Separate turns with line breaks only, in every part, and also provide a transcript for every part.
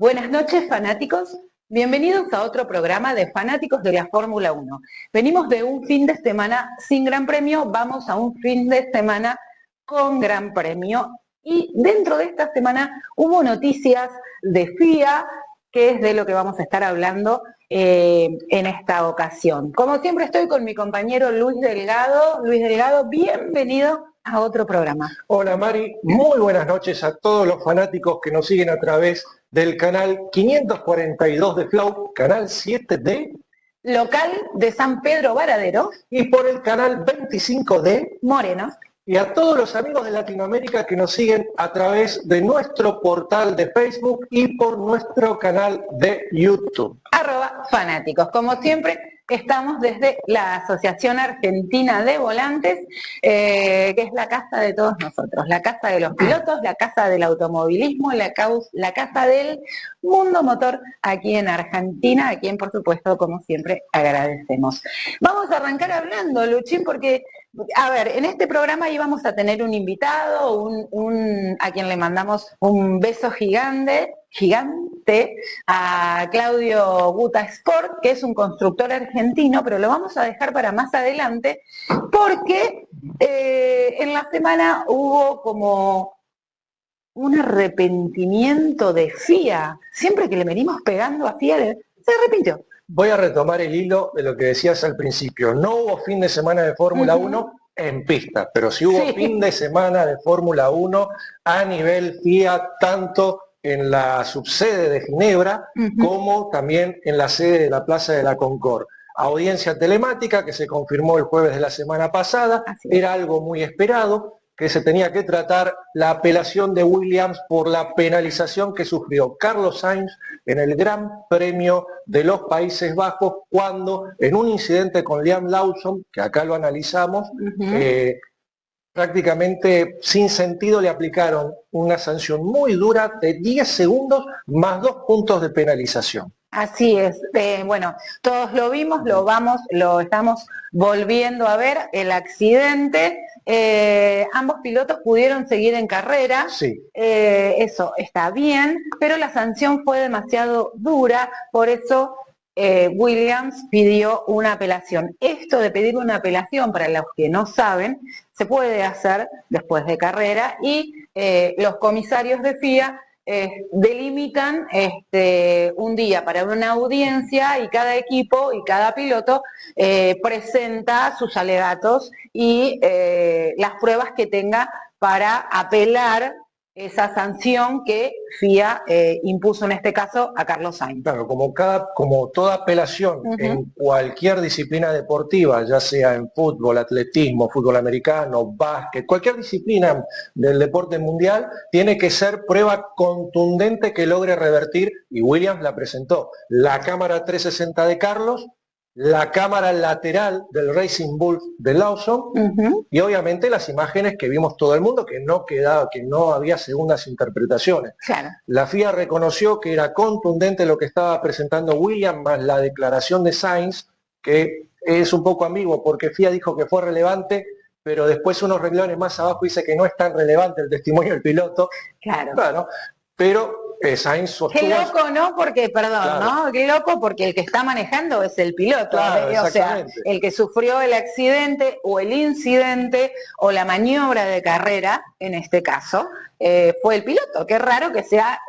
Buenas noches, fanáticos. Bienvenidos a otro programa de fanáticos de la Fórmula 1. Venimos de un fin de semana sin Gran Premio, vamos a un fin de semana con Gran Premio. Y dentro de esta semana hubo noticias de FIA, que es de lo que vamos a estar hablando en esta ocasión. Como siempre estoy con mi compañero Luis Delgado. Luis Delgado, bienvenido a otro programa.
Hola Mari, muy buenas noches a todos los fanáticos que nos siguen a través del canal 542 de Flow, canal 7 de
local de San Pedro Varadero
y por el canal 25 de
Moreno.
Y a todos los amigos de Latinoamérica que nos siguen a través de nuestro portal de Facebook y por nuestro canal de YouTube.
@fanáticos. Como siempre, estamos desde la Asociación Argentina de Volantes, que es la casa de todos nosotros, la casa de los pilotos, la casa del automovilismo, la casa del mundo motor aquí en Argentina, a quien por supuesto, como siempre, agradecemos. Vamos a arrancar hablando, Luchín, porque, a ver, en este programa íbamos a tener un invitado, a quien le mandamos un beso gigante, a Claudio Guta Sport, que es un constructor argentino, pero lo vamos a dejar para más adelante, porque en la semana hubo como un arrepentimiento de FIA. Siempre que le venimos pegando a FIA, se arrepintió.
Voy a retomar el hilo de lo que decías al principio. No hubo fin de semana de Fórmula 1 en pista, pero sí hubo fin de semana de Fórmula 1 a nivel FIA, tanto en la subsede de Ginebra como también en la sede de la Plaza de la Concord. Audiencia telemática que se confirmó el jueves de la semana pasada, era algo muy esperado, que se tenía que tratar la apelación de Williams por la penalización que sufrió Carlos Sainz en el Gran Premio de los Países Bajos, cuando en un incidente con Liam Lawson, que acá lo analizamos, prácticamente sin sentido le aplicaron una sanción muy dura de 10 segundos más 2 puntos de penalización.
Así es, bueno, todos lo vimos, lo estamos volviendo a ver, el accidente, ambos pilotos pudieron seguir en carrera, eso está bien, pero la sanción fue demasiado dura, por eso Williams pidió una apelación. Esto de pedir una apelación, para los que no saben, se puede hacer después de carrera y los comisarios de FIA delimitan un día para una audiencia y cada equipo y cada piloto presenta sus alegatos y las pruebas que tenga para apelar esa sanción que FIA impuso en este caso a Carlos Sainz.
Claro, como toda apelación en cualquier disciplina deportiva, ya sea en fútbol, atletismo, fútbol americano, básquet, cualquier disciplina del deporte mundial, tiene que ser prueba contundente que logre revertir, y Williams la presentó. La cámara 360 de Carlos, la cámara lateral del Racing Bull de Lawson y obviamente las imágenes que vimos todo el mundo, que no había segundas interpretaciones.
Claro.
La FIA reconoció que era contundente lo que estaba presentando Williams, más la declaración de Sainz, que es un poco ambiguo porque FIA dijo que fue relevante, pero después unos renglones más abajo dice que no es tan relevante el testimonio del piloto.
Claro.
Bueno, pero Sainz sostuvo...
Qué loco, ¿no? Porque, perdón,
claro.
¿no? Qué loco porque el que está manejando es el piloto.
Claro,
o sea, el que sufrió el accidente o el incidente o la maniobra de carrera, en este caso, fue el piloto. Qué raro que sea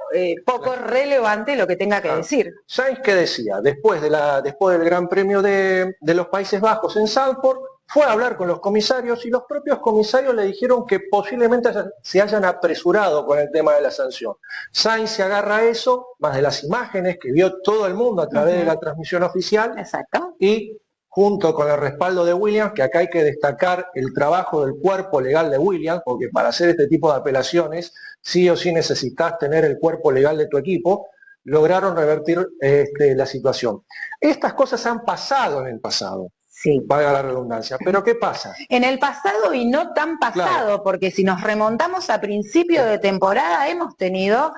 poco relevante lo que tenga que decir.
Sainz, ¿qué decía? Después del Gran Premio de los Países Bajos en Zandvoort, fue a hablar con los comisarios y los propios comisarios le dijeron que posiblemente se hayan apresurado con el tema de la sanción. Sainz se agarra a eso, más de las imágenes que vio todo el mundo a través de la transmisión oficial.
Exacto.
Y junto con el respaldo de Williams, que acá hay que destacar el trabajo del cuerpo legal de Williams, porque para hacer este tipo de apelaciones, sí o sí necesitas tener el cuerpo legal de tu equipo, lograron revertir la situación. Estas cosas han pasado en el pasado.
Sí.
Valga la redundancia. Pero ¿qué pasa?
En el pasado y no tan pasado, claro, porque si nos remontamos a principio de temporada hemos tenido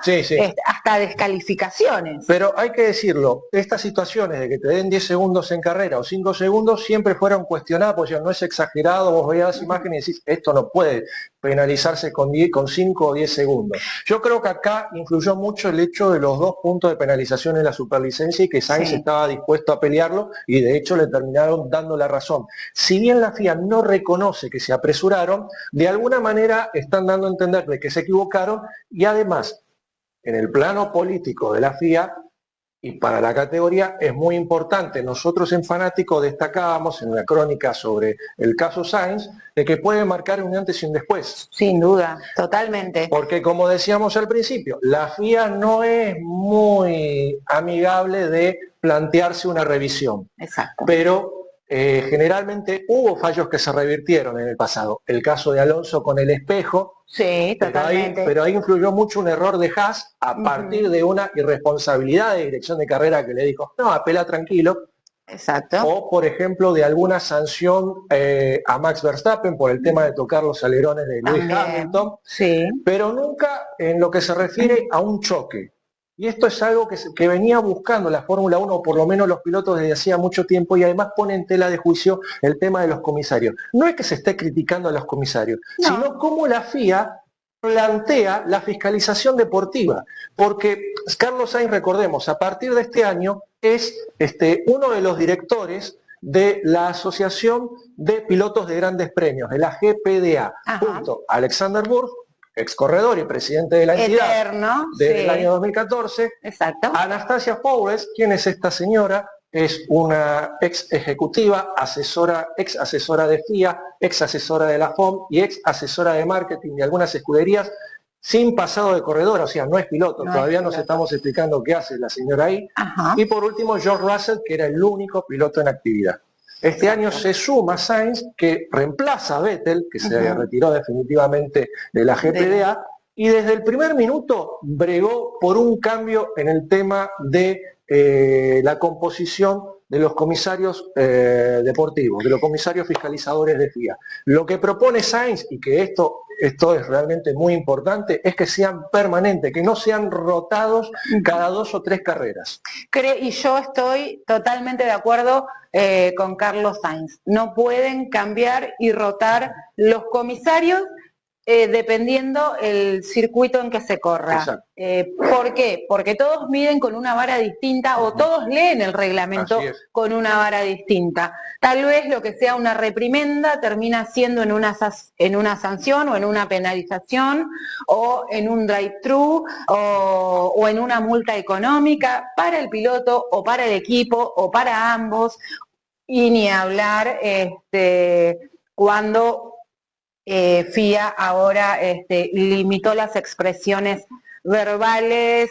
hasta descalificaciones.
Pero hay que decirlo, estas situaciones de que te den 10 segundos en carrera o 5 segundos siempre fueron cuestionadas, porque ya no es exagerado, vos veías las imágenes y decís, esto no puede penalizarse con 5 o 10 segundos. Yo creo que acá influyó mucho el hecho de los 2 puntos de penalización en la superlicencia y que Sainz estaba dispuesto a pelearlo y de hecho le terminaron dando la razón. Si bien la FIA no reconoce que se apresuraron, de alguna manera están dando a entender de que se equivocaron y además, en el plano político de la FIA y para la categoría es muy importante. Nosotros en Fanático destacábamos en una crónica sobre el caso Sainz de que puede marcar un antes y un después.
Sin duda, totalmente.
Porque como decíamos al principio, la FIA no es muy amigable de plantearse una revisión.
Exacto.
Pero generalmente hubo fallos que se revirtieron en el pasado. El caso de Alonso con el espejo.
Sí, totalmente.
Pero ahí influyó mucho un error de Haas a partir de una irresponsabilidad de dirección de carrera que le dijo, no, apela tranquilo.
Exacto.
O, por ejemplo, de alguna sanción a Max Verstappen por el tema de tocar los alerones de Lewis Hamilton.
Sí.
Pero nunca en lo que se refiere a un choque. Y esto es algo que venía buscando la Fórmula 1, o por lo menos los pilotos desde hacía mucho tiempo, y además pone en tela de juicio el tema de los comisarios. No es que se esté criticando a los comisarios, sino cómo la FIA plantea la fiscalización deportiva. Porque Carlos Sainz, recordemos, a partir de este año es uno de los directores de la Asociación de Pilotos de Grandes Premios, de la GPDA, junto a Alexander Wurz, ex corredor y presidente de la entidad desde el año 2014.
Exacto.
Anastasia Fowles, ¿quién es esta señora? Es una ex ejecutiva, ex asesora de FIA, ex asesora de la FOM y ex asesora de marketing de algunas escuderías, sin pasado de corredora, o sea, no es piloto, todavía nos estamos explicando qué hace la señora ahí. Y por último, George Russell, que era el único piloto en actividad. Este año se suma Sainz, que reemplaza a Vettel, que se retiró definitivamente de la GPDA, y desde el primer minuto bregó por un cambio en el tema de la composición de los comisarios deportivos, de los comisarios fiscalizadores de FIA. Lo que propone Sainz, y que esto es realmente muy importante, es que sean permanentes, que no sean rotados cada 2 o 3 carreras.
Y yo estoy totalmente de acuerdo con Carlos Sainz. No pueden cambiar y rotar los comisarios dependiendo el circuito en que se corra. ¿Por qué? Porque todos miden con una vara distinta o todos leen el reglamento con una vara distinta. Tal vez lo que sea una reprimenda termina siendo en una sanción o en una penalización o en un drive-thru o en una multa económica para el piloto o para el equipo o para ambos, y ni hablar cuando FIA ahora limitó las expresiones verbales,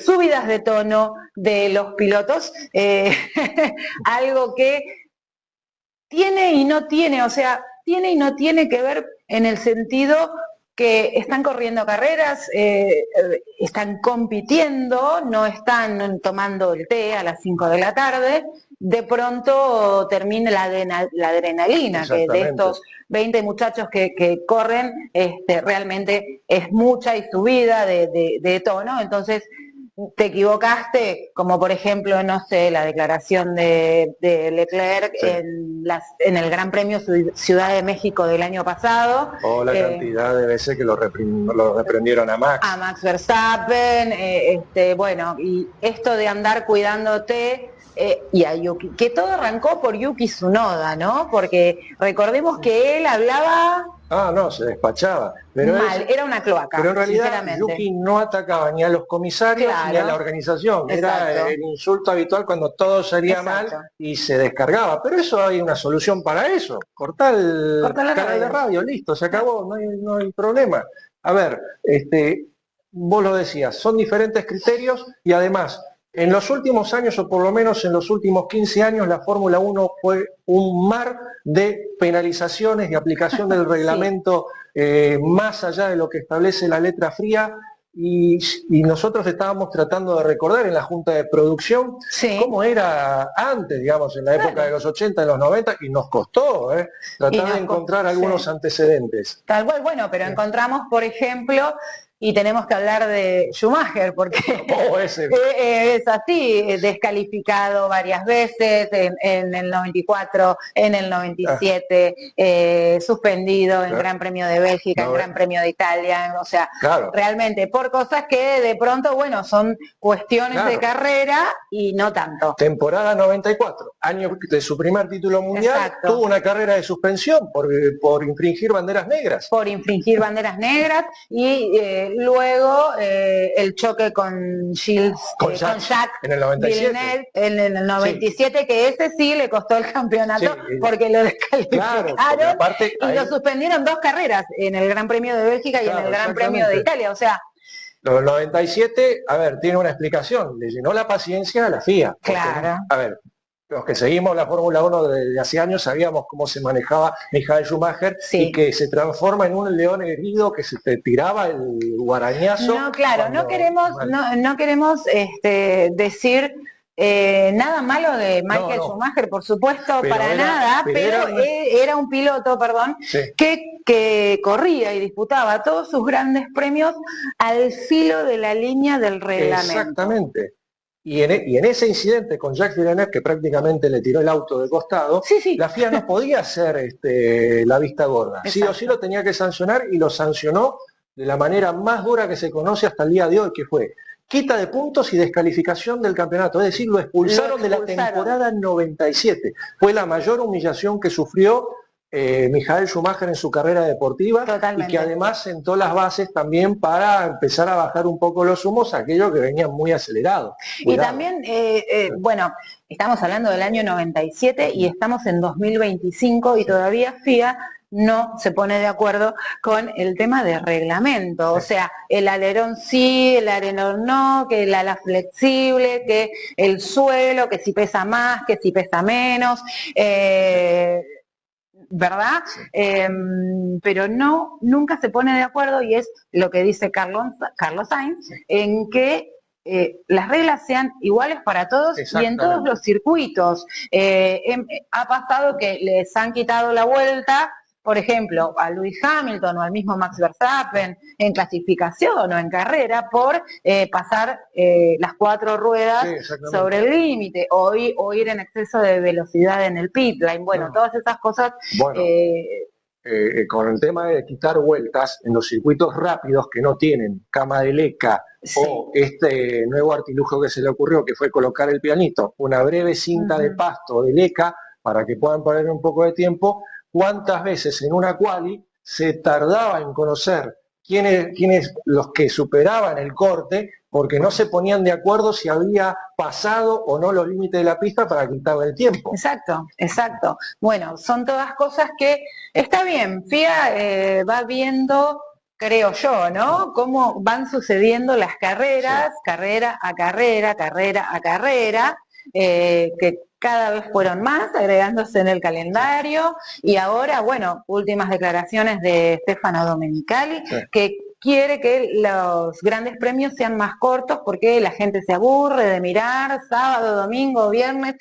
subidas de tono de los pilotos, algo que tiene y no tiene, o sea, tiene y no tiene que ver en el sentido que están corriendo carreras, están compitiendo, no están tomando el té a las 5 de la tarde, de pronto termina la adrenalina, que de estos 20 muchachos que corren, realmente es mucha y subida de tono. Entonces te equivocaste, como por ejemplo, no sé, la declaración de Leclerc en el Gran Premio Ciudad de México del año pasado.
O la cantidad de veces que lo reprendieron a Max.
A Max Verstappen, bueno, y esto de andar cuidándote, y a Yuki, que todo arrancó por Yuki Tsunoda, ¿no? Porque recordemos que él hablaba...
no, se despachaba. Pero
era una cloaca.
Pero en realidad Yuki no atacaba ni a los comisarios ni a la organización. Era el insulto habitual cuando todo salía mal y se descargaba. Pero eso hay una solución para eso. Cortar el canal de radio, listo, se acabó, no hay problema. A ver, vos lo decías, son diferentes criterios y además... En los últimos años, o por lo menos en los últimos 15 años, la Fórmula 1 fue un mar de penalizaciones y aplicación del reglamento más allá de lo que establece la letra fría, y nosotros estábamos tratando de recordar en la junta de producción cómo era antes, digamos, en la época de los 80, de los 90, y nos costó tratar de encontrar algunos antecedentes.
Tal cual, bueno, pero encontramos, por ejemplo, y tenemos que hablar de Schumacher, porque es así, descalificado varias veces, en el 94, en el 97, suspendido en Gran Premio de Bélgica, en Gran Premio de Italia, o sea, realmente por cosas que de pronto, bueno, son cuestiones de carrera y no tanto.
Temporada 94, año de su primer título mundial, tuvo una carrera de suspensión por infringir banderas negras.
Por infringir banderas negras y luego el choque con Gilles, con Jacques
en el 97,
Villeneuve, en el 97, que ese sí le costó el campeonato porque lo descalificaron y lo suspendieron 2 carreras, en el Gran Premio de Bélgica y en el Gran Premio de Italia, o sea...
Los 97, a ver, tiene una explicación, le llenó la paciencia a la FIA.
Claro.
A ver, los que seguimos la Fórmula 1 desde hace años sabíamos cómo se manejaba Michael Schumacher y que se transforma en un león herido que se te tiraba el guarañazo.
No, claro, no queremos decir nada malo de Michael Schumacher, por supuesto, para nada, pero era un piloto, que corría y disputaba todos sus grandes premios al filo de la línea del reglamento.
Exactamente. Y en ese incidente con Jacques Villeneuve, que prácticamente le tiró el auto de costado, la FIA no podía hacer la vista gorda. Sí o sí lo tenía que sancionar, y lo sancionó de la manera más dura que se conoce hasta el día de hoy, que fue quita de puntos y descalificación del campeonato. Es decir, lo expulsaron de la temporada 97. Fue la mayor humillación que sufrió Michael Schumacher en su carrera deportiva.
Totalmente.
Y que además sentó las bases también para empezar a bajar un poco los humos, aquellos que venían muy acelerados.
Y también, bueno, estamos hablando del año 97 y estamos en 2025 y todavía FIA no se pone de acuerdo con el tema de reglamento, o sea, el alerón sí, el alerón no, que el ala flexible, que el suelo, que si pesa más, que si pesa menos, ¿verdad? Pero nunca se pone de acuerdo, y es lo que dice Carlos Sainz, en que las reglas sean iguales para todos y en todos los circuitos. Ha pasado que les han quitado la vuelta, por ejemplo, a Lewis Hamilton o al mismo Max Verstappen en clasificación o en carrera por pasar las 4 ruedas sobre el límite o ir en exceso de velocidad en el pit lane. Bueno, todas esas cosas...
Bueno. Con el tema de quitar vueltas en los circuitos rápidos que no tienen cama de leca o este nuevo artilugio que se le ocurrió, que fue colocar el pianito, una breve cinta de pasto de leca para que puedan poner un poco de tiempo. ¿Cuántas veces en una quali se tardaba en conocer quiénes los que superaban el corte, porque no se ponían de acuerdo si había pasado o no los límites de la pista para quitarle el tiempo?
Exacto. Bueno, son todas cosas que está bien, FIA va viendo, creo yo, ¿no? Cómo van sucediendo las carreras, carrera a carrera, que cada vez fueron más, agregándose en el calendario, y ahora, bueno, últimas declaraciones de Stefano Domenicali, que quiere que los grandes premios sean más cortos porque la gente se aburre de mirar sábado, domingo, viernes.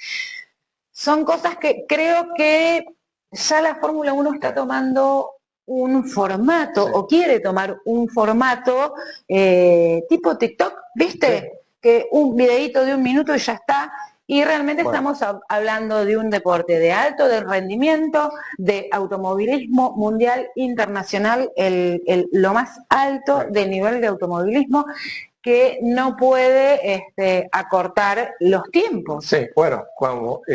Son cosas que creo que ya la Fórmula 1 está tomando un formato, o quiere tomar un formato tipo TikTok, ¿viste? Que un videíto de 1 minuto y ya está. Y realmente estamos hablando de un deporte de alto rendimiento, de automovilismo mundial, internacional, lo más alto del nivel de automovilismo, que no puede acortar los tiempos.
Sí, bueno,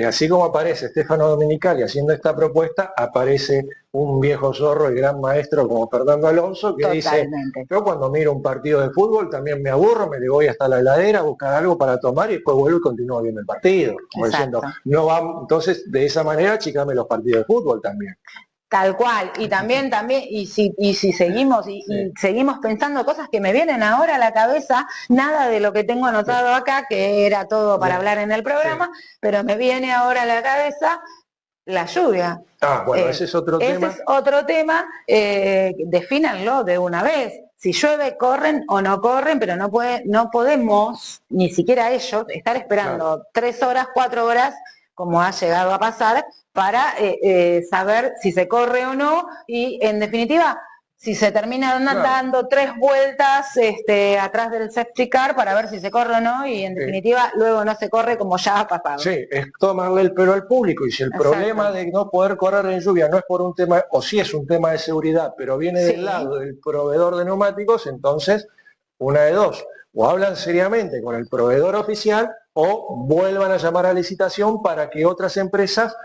así como aparece Stefano Domenicali haciendo esta propuesta, aparece un viejo zorro y gran maestro como Fernando Alonso, que dice, yo cuando miro un partido de fútbol también me aburro, me le voy hasta la heladera a buscar algo para tomar y después vuelvo y continúo viendo el partido. Como diciendo, no vamos, entonces de esa manera achicame los partidos de fútbol también.
Tal cual, y también, y si seguimos, y seguimos pensando cosas que me vienen ahora a la cabeza, nada de lo que tengo anotado acá, que era todo para hablar en el programa, pero me viene ahora a la cabeza la lluvia.
Bueno, ese es otro tema.
Ese es otro tema, defínanlo de una vez. si llueve corren o no corren, pero no podemos, ni siquiera ellos, estar esperando 3 horas, 4 horas, como ha llegado a pasar, para saber si se corre o no, y en definitiva, si se terminan dando 3 vueltas atrás del safety car para ver si se corre o no, y en definitiva luego no se corre como ya ha pasado.
Sí, es tomarle el pelo al público, y si el problema de no poder correr en lluvia no es por un tema, o sí es un tema de seguridad, pero viene del lado del proveedor de neumáticos, entonces una de dos, o hablan seriamente con el proveedor oficial o vuelvan a llamar a licitación para que otras empresas,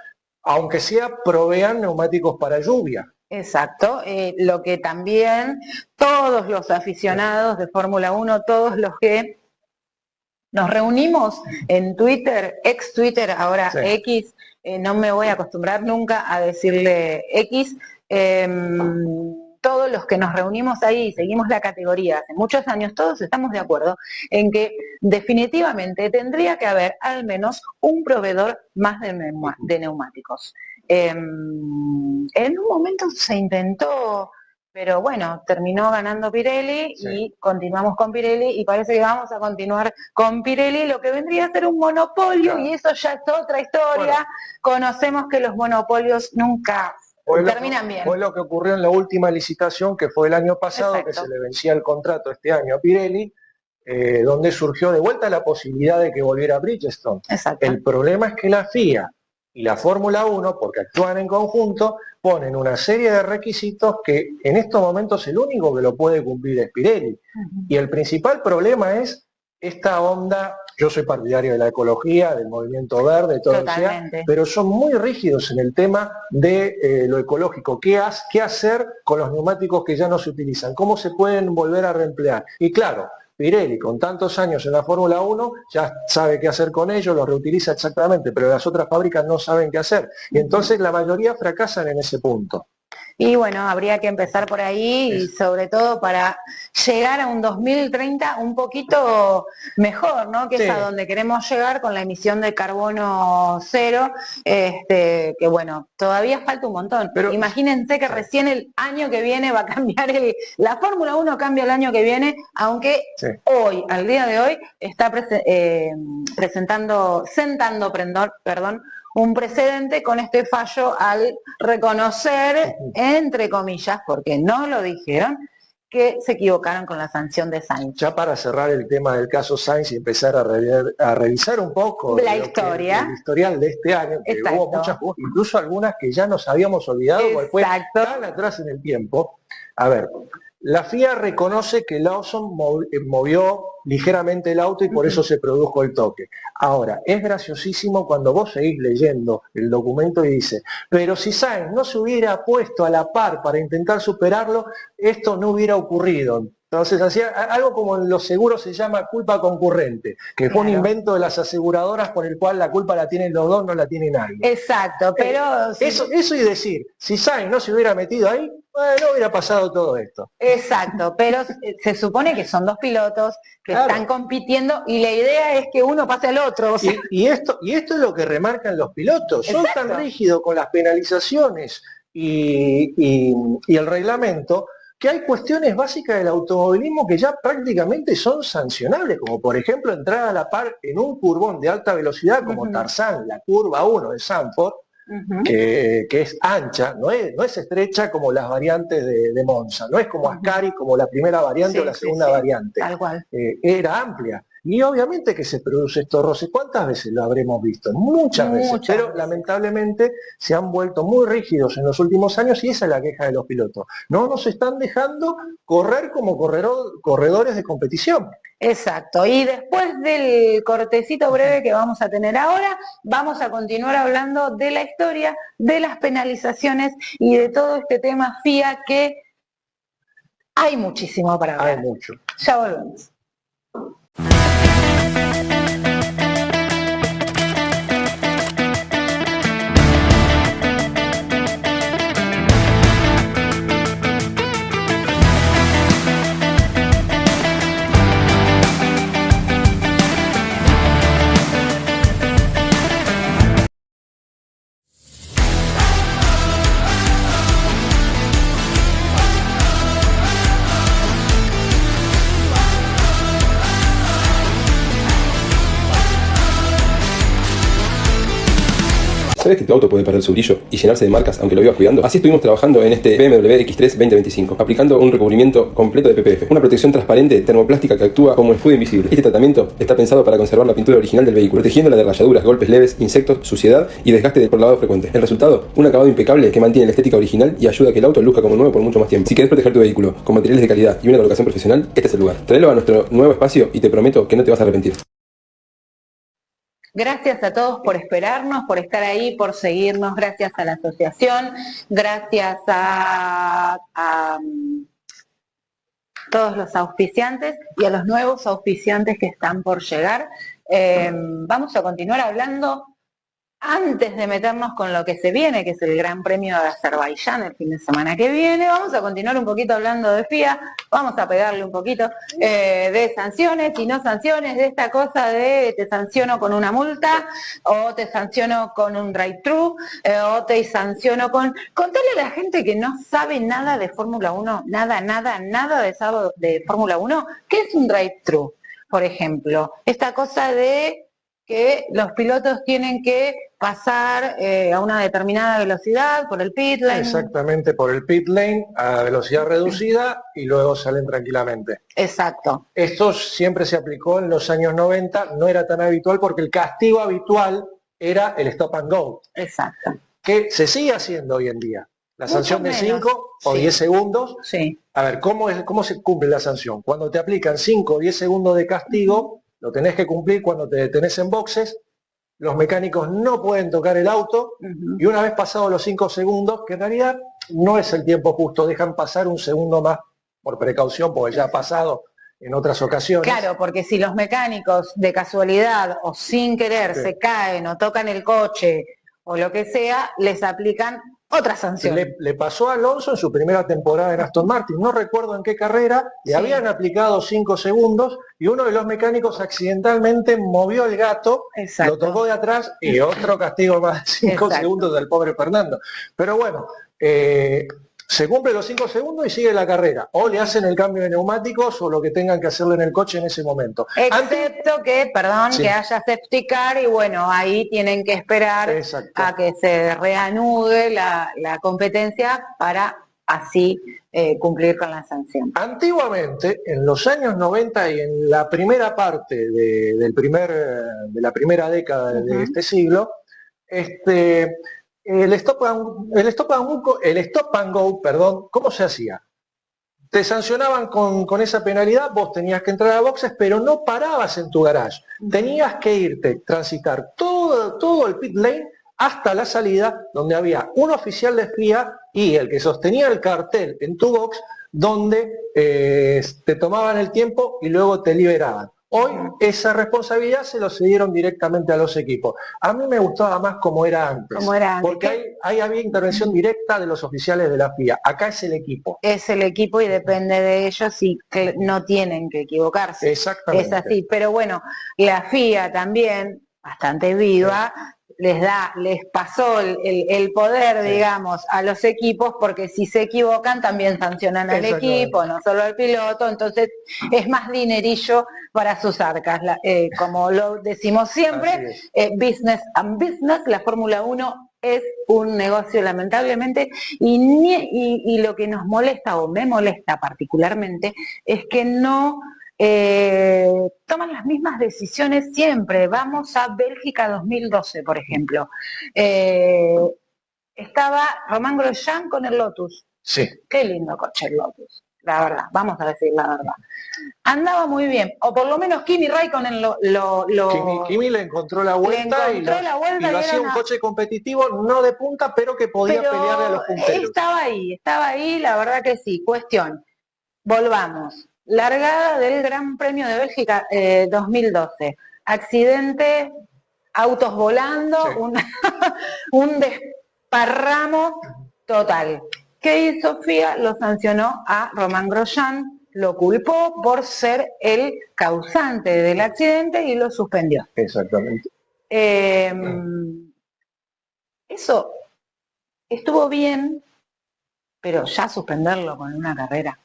aunque sea, provean neumáticos para lluvia.
Exacto, lo que también todos los aficionados de Fórmula 1, todos los que nos reunimos en Twitter, ex Twitter, ahora X, no me voy a acostumbrar nunca a decirle X, todos los que nos reunimos ahí y seguimos la categoría hace muchos años, todos estamos de acuerdo en que definitivamente tendría que haber al menos un proveedor más de neumáticos. En un momento se intentó, pero bueno, terminó ganando Pirelli y continuamos con Pirelli y parece que vamos a continuar con Pirelli, lo que vendría a ser un monopolio y eso ya es otra historia. Conocemos que los monopolios nunca terminan bien.
Fue lo que ocurrió en la última licitación, que fue el año pasado, que se le vencía el contrato este año a Pirelli, donde surgió de vuelta la posibilidad de que volviera Bridgestone. El problema es que la FIA y la Fórmula 1, porque actúan en conjunto, ponen una serie de requisitos que en estos momentos el único que lo puede cumplir es Pirelli. Y el principal problema es esta onda, yo soy partidario de la ecología, del movimiento verde, todo eso, pero son muy rígidos en el tema de lo ecológico. ¿Qué hacer con los neumáticos que ya no se utilizan? ¿Cómo se pueden volver a reemplear? Y claro, Pirelli, con tantos años en la Fórmula 1, ya sabe qué hacer con ellos, los reutiliza exactamente, pero las otras fábricas no saben qué hacer. Y entonces la mayoría fracasan en ese punto.
Y bueno, habría que empezar por ahí y sobre todo para llegar a un 2030 un poquito mejor, ¿no? Que es a donde queremos llegar con la emisión de carbono cero, que bueno, todavía falta un montón. Pero imagínense que recién el año que viene va a cambiar la Fórmula 1 cambia el año que viene, aunque hoy, al día de hoy, está sentando un precedente con este fallo al reconocer, entre comillas, porque no lo dijeron, que se equivocaron con la sanción de Sainz.
Ya para cerrar el tema del caso Sainz y empezar a revisar un poco
el
historial de este año, que hubo muchas, incluso algunas que ya nos habíamos olvidado, porque fue tan atrás en el tiempo. A ver, la FIA reconoce que Lawson movió ligeramente el auto y por eso se produjo el toque. Ahora, es graciosísimo cuando vos seguís leyendo el documento y dice, pero si Sainz no se hubiera puesto a la par para intentar superarlo, esto no hubiera ocurrido. Entonces hacía algo como en los seguros se llama culpa concurrente, que fue un invento de las aseguradoras por el cual la culpa la tienen los dos, no la tiene nadie.
Exacto, pero...
Eso y decir, si Sainz no se hubiera metido ahí, no hubiera pasado todo esto.
Exacto, pero se supone que son dos pilotos que están compitiendo y la idea es que uno pase al otro. O sea.
y esto es lo que remarcan los pilotos, son tan rígidos con las penalizaciones y el reglamento, que hay cuestiones básicas del automovilismo que ya prácticamente son sancionables, como por ejemplo entrar a la par en un curvón de alta velocidad como Tarzán, la curva 1 de Zandvoort, que es ancha, no es estrecha como las variantes de Monza, no es como Ascari, como la primera variante o la segunda variante.
Tal cual.
Era amplia. Y obviamente que se produce estos roces. ¿Cuántas veces lo habremos visto? Muchas veces. Pero lamentablemente se han vuelto muy rígidos en los últimos años y esa es la queja de los pilotos. No nos están dejando correr como corredores de competición.
Exacto. Y después del cortecito breve que vamos a tener ahora, vamos a continuar hablando de la historia, de las penalizaciones y de todo este tema FIA que hay muchísimo para hablar.
Hay mucho.
Ya volvemos.
¿Sabes que tu auto puede perder su brillo y llenarse de marcas aunque lo vivas cuidando? Así estuvimos trabajando en este BMW X3 2025, aplicando un recubrimiento completo de PPF, una protección transparente termoplástica que actúa como escudo invisible. Este tratamiento está pensado para conservar la pintura original del vehículo, protegiéndola de rayaduras, golpes leves, insectos, suciedad y desgaste por lavado frecuente. El resultado, un acabado impecable que mantiene la estética original y ayuda a que el auto luzca como nuevo por mucho más tiempo. Si querés proteger tu vehículo con materiales de calidad y una colocación profesional, este es el lugar. Tráelo a nuestro nuevo espacio y te prometo que no te vas a arrepentir.
Gracias a todos por esperarnos, por estar ahí, por seguirnos. Gracias a la asociación, gracias a todos los auspiciantes y a los nuevos auspiciantes que están por llegar. Vamos a continuar hablando, antes de meternos con lo que se viene, que es el Gran Premio de Azerbaiyán el fin de semana que viene. Vamos a continuar un poquito hablando de FIA, vamos a pegarle un poquito de sanciones y no sanciones, de esta cosa de te sanciono con una multa, o te sanciono con un drive-thru, o te sanciono con... Contale a la gente que no sabe nada de Fórmula 1, nada de Fórmula 1, ¿qué es un drive-thru? Por ejemplo, esta cosa de que los pilotos tienen que pasar a una determinada velocidad por el pit lane.
Exactamente, por el pit lane a velocidad reducida y luego salen tranquilamente.
Exacto.
Esto siempre se aplicó en los años 90, no era tan habitual porque el castigo habitual era el stop and go.
Exacto.
Que se sigue haciendo hoy en día. La sanción de 5 o 10 segundos.
Sí.
A ver, ¿cómo se cumple la sanción? Cuando te aplican 5 o 10 segundos de castigo, lo tenés que cumplir cuando te detenés en boxes, los mecánicos no pueden tocar el auto y una vez pasados los 5 segundos, que en realidad no es el tiempo justo, dejan pasar un segundo más por precaución porque ya ha pasado en otras ocasiones.
Claro, porque si los mecánicos de casualidad o sin querer se caen o tocan el coche o lo que sea, les aplican otra sanción.
Le pasó a Alonso en su primera temporada en Aston Martin, no recuerdo en qué carrera, le habían aplicado 5 segundos y uno de los mecánicos accidentalmente movió el gato, lo tocó de atrás y otro castigo más de 5 segundos del pobre Fernando. Pero bueno, se cumplen los 5 segundos y sigue la carrera. O le hacen el cambio de neumáticos o lo que tengan que hacerle en el coche en ese momento.
Excepto que, que haya safety car y bueno, ahí tienen que esperar a que se reanude la competencia para así cumplir con la sanción.
Antiguamente, en los años 90 y en la primera parte de la primera década de este siglo, el stop and go, perdón, ¿cómo se hacía? Te sancionaban con esa penalidad, vos tenías que entrar a boxes, pero no parabas en tu garage. Tenías que irte, transitar todo el pit lane hasta la salida, donde había un oficial de FIA y el que sostenía el cartel en tu box, donde te tomaban el tiempo y luego te liberaban. Hoy esa responsabilidad se lo cedieron directamente a los equipos. A mí me gustaba más como era antes. Porque ahí había intervención directa de los oficiales de la FIA. Acá es el equipo.
Es el equipo y depende de ellos y que no tienen que equivocarse.
Exactamente.
Es así. Pero bueno, la FIA también, bastante viva, les pasó el poder, digamos, a los equipos, porque si se equivocan también sancionan al equipo, no solo al piloto, entonces es más dinerillo para sus arcas. Como lo decimos siempre, business and business, la Fórmula 1 es un negocio lamentablemente, y lo que nos molesta, o me molesta particularmente, es que no toman las mismas decisiones siempre. Vamos a Bélgica 2012, por ejemplo. Estaba Román Grosjean con el Lotus.
Sí.
Qué lindo coche el Lotus, la verdad, vamos a decir la verdad. Andaba muy bien, o por lo menos Kimi Raikkonen
Kimi le encontró la vuelta y lo hacía un coche competitivo, no de punta, pero que podía pelearle a los punteros.
Estaba ahí, la verdad que sí. Cuestión, volvamos. Largada del Gran Premio de Bélgica 2012. Accidente, autos volando, un desparramo total. ¿Qué hizo FIA? Lo sancionó a Román Grosjean, lo culpó por ser el causante del accidente y lo suspendió.
Exactamente.
Eso estuvo bien, pero ya suspenderlo con una carrera.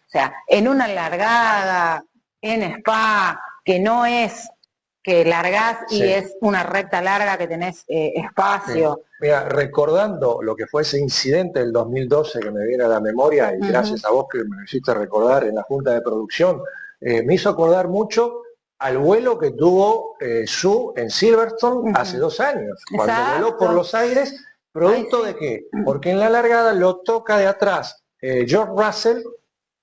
O sea, en una largada, en Spa, que no es que largás y es una recta larga que tenés espacio.
Sí. Mira, recordando lo que fue ese incidente del 2012 que me viene a la memoria, y gracias a vos que me lo hiciste recordar en la Junta de Producción, me hizo acordar mucho al vuelo que tuvo Sue en Silverstone hace 2 años, cuando voló por los aires, ¿producto de qué? Porque en la largada lo toca de atrás George Russell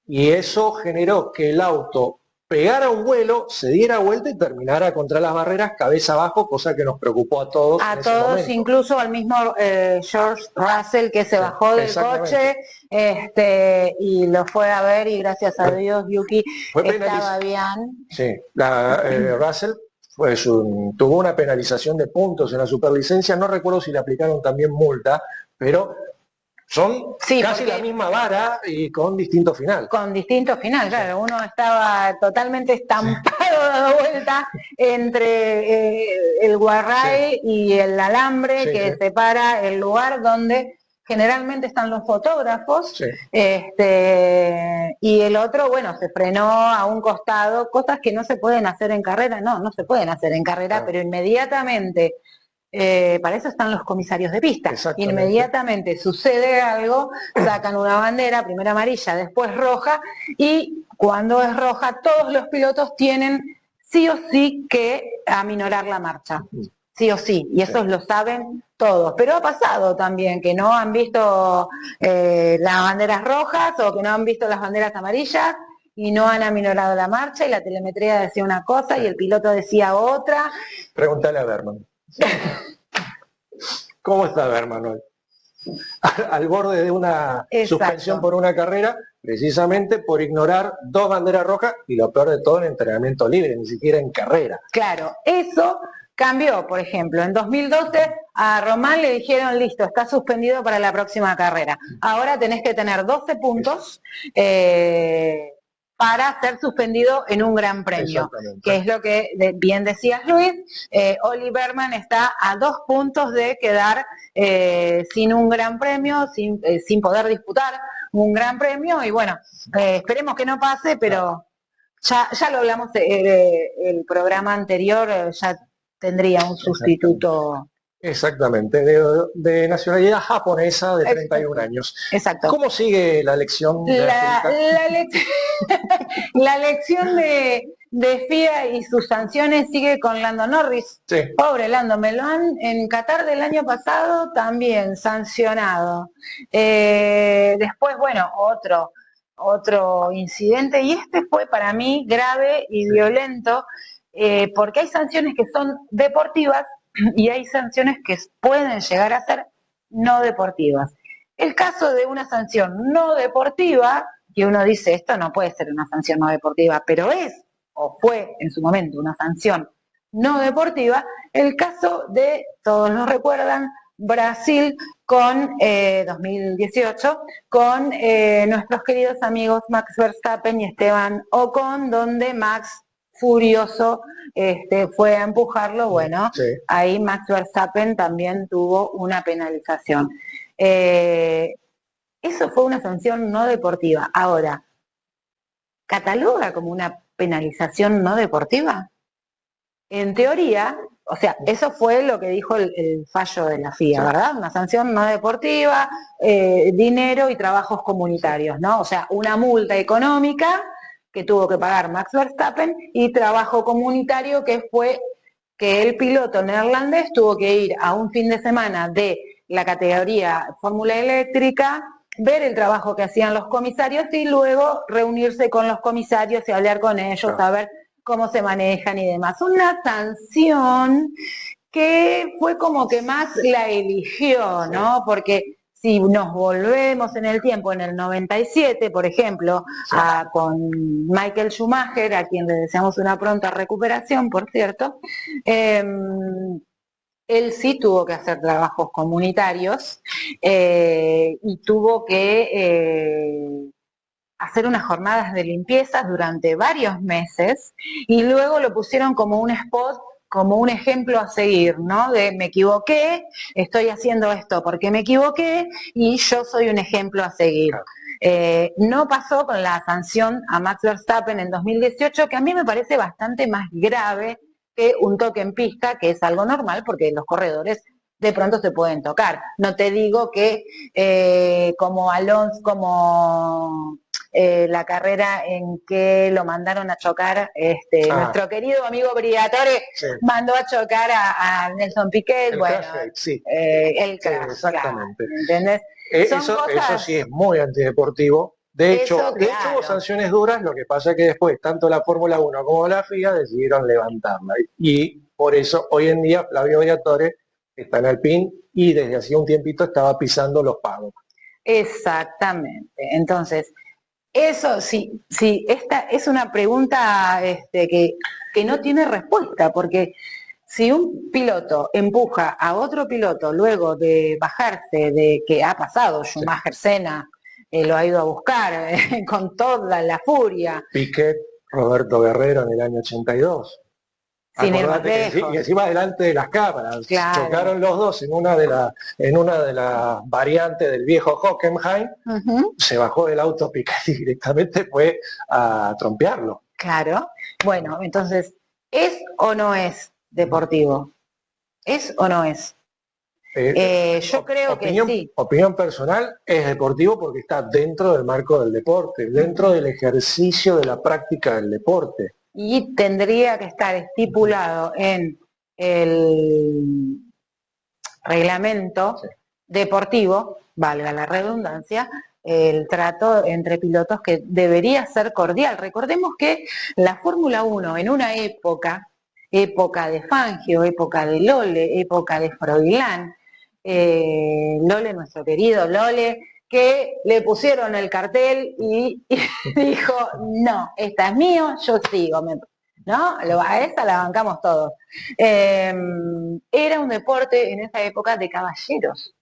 y eso generó que el auto pegara un vuelo, se diera vuelta y terminara contra las barreras cabeza abajo, cosa que nos preocupó a todos.
A todos, incluso al mismo George Russell que se bajó del coche y lo fue a ver y gracias a Dios Yuki estaba bien.
Sí, Russell tuvo una penalización de puntos en la superlicencia, no recuerdo si le aplicaron también multa, pero son casi la misma vara y con distinto final.
Con distinto final, claro. Uno estaba totalmente estampado, dado vuelta entre el guarray y el alambre que separa el lugar donde generalmente están los fotógrafos, y el otro, bueno, se frenó a un costado, cosas que no se pueden hacer en carrera, no se pueden hacer en carrera, pero inmediatamente... para eso están los comisarios de pista. Inmediatamente sucede algo, sacan una bandera, primero amarilla, después roja, y cuando es roja todos los pilotos tienen sí o sí que aminorar la marcha, sí o sí, y eso lo saben todos. Pero ha pasado también que no han visto las banderas rojas o que no han visto las banderas amarillas y no han aminorado la marcha y la telemetría decía una cosa y el piloto decía otra.
Pregúntale a Berman. ¿Cómo está Berman hoy? Al borde de una suspensión por una carrera, precisamente por ignorar 2 banderas rojas y lo peor de todo en entrenamiento libre, ni siquiera en carrera.
Claro, eso cambió, por ejemplo, en 2012 a Román le dijeron, listo, está suspendido para la próxima carrera. Ahora tenés que tener 12 puntos para ser suspendido en un gran premio, que es lo que bien decías Luis. Oli Berman está a 2 puntos de quedar sin un gran premio, sin poder disputar un gran premio, y bueno, esperemos que no pase, pero ya lo hablamos el programa anterior, ya tendría un sustituto.
Exactamente, de nacionalidad japonesa de 31 años.
Exacto.
¿Cómo sigue la elección?
La elección de FIA y sus sanciones sigue con Lando Norris. Pobre Lando, me lo han en Qatar del año pasado también sancionado. Después, bueno, otro incidente, y este fue para mí grave y violento, porque hay sanciones que son deportivas y hay sanciones que pueden llegar a ser no deportivas. El caso de una sanción no deportiva, que uno dice, esto no puede ser una sanción no deportiva, pero es, o fue en su momento, una sanción no deportiva, el caso de, todos lo recuerdan, Brasil con 2018, con nuestros queridos amigos Max Verstappen y Esteban Ocon, donde Max furioso fue a empujarlo, bueno, ahí Max Verstappen también tuvo una penalización. Eso fue una sanción no deportiva. Ahora, ¿cataloga como una penalización no deportiva? En teoría, o sea, eso fue lo que dijo el fallo de la FIA, ¿verdad? Una sanción no deportiva, dinero y trabajos comunitarios, ¿no? O sea, una multa económica que tuvo que pagar Max Verstappen y trabajo comunitario que fue que el piloto neerlandés tuvo que ir a un fin de semana de la categoría Fórmula Eléctrica, ver el trabajo que hacían los comisarios y luego reunirse con los comisarios y hablar con ellos, saber cómo se manejan y demás. Una sanción que fue como que más la eligió, ¿no? Porque si nos volvemos en el tiempo, en el 97, por ejemplo, con Michael Schumacher, a quien le deseamos una pronta recuperación, por cierto, él sí tuvo que hacer trabajos comunitarios y tuvo que hacer unas jornadas de limpieza durante varios meses y luego lo pusieron como un spot, como un ejemplo a seguir, ¿no? De me equivoqué, estoy haciendo esto porque me equivoqué y yo soy un ejemplo a seguir. No pasó con la sanción a Max Verstappen en 2018, que a mí me parece bastante más grave que un toque en pista, que es algo normal porque los corredores de pronto se pueden tocar. No te digo que como Alonso, como la carrera en que lo mandaron a chocar, nuestro querido amigo Briatore mandó a chocar a Nelson Piquet, el crash,
exactamente.
Claro, ¿entendés?
Eso sí es muy antideportivo. De hecho, hubo sanciones duras, lo que pasa es que después tanto la Fórmula 1 como la FIA decidieron levantarla. Y por eso hoy en día Flavio Briatore está en Alpine y desde hacía un tiempito estaba pisando los pagos.
Exactamente. Entonces, eso sí, esta es una pregunta que no tiene respuesta, porque si un piloto empuja a otro piloto luego de bajarse, de que ha pasado Schumacher, Senna, lo ha ido a buscar con toda la furia.
Piquet, Roberto Guerrero en el año 82. Acordate que encima delante de las cámaras, chocaron los dos en una de las variantes del viejo Hockenheim, se bajó del auto Piquet y directamente fue a trompearlo.
Claro, bueno, entonces, ¿es o no es deportivo? ¿Es o no es? Yo creo que sí.
Opinión personal, es deportivo porque está dentro del marco del deporte, dentro del ejercicio de la práctica del deporte.
Y tendría que estar estipulado en el reglamento deportivo, valga la redundancia, el trato entre pilotos que debería ser cordial. Recordemos que la Fórmula 1 en una época de Fangio, época de Lole, época de Froilán, Lole, nuestro querido Lole, que le pusieron el cartel y dijo, no, esta es mío, yo sigo, ¿no? A esta la bancamos todos. Era un deporte en esa época de caballeros,